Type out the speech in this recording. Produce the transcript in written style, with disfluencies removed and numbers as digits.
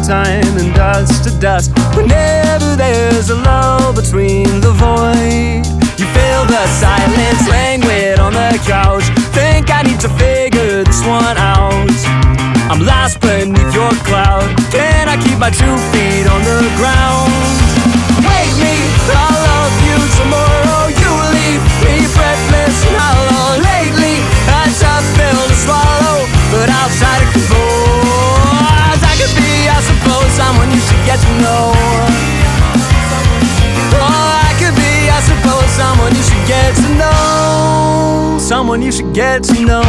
time and dust to dust. Whenever there's a lull between the void, you feel the silence languid on the couch. Think I need to figure this one out. I'm lost beneath your cloud. Can I keep my 2 feet on the ground? Wake me, I'll love you tomorrow. You leave me breathless and hollow. Lately, a tough pill to swallow, but I'll try to compose. I could be, I suppose, someone you should get to know. Oh, I could be, I suppose, someone you should get to know. Someone you should get to know.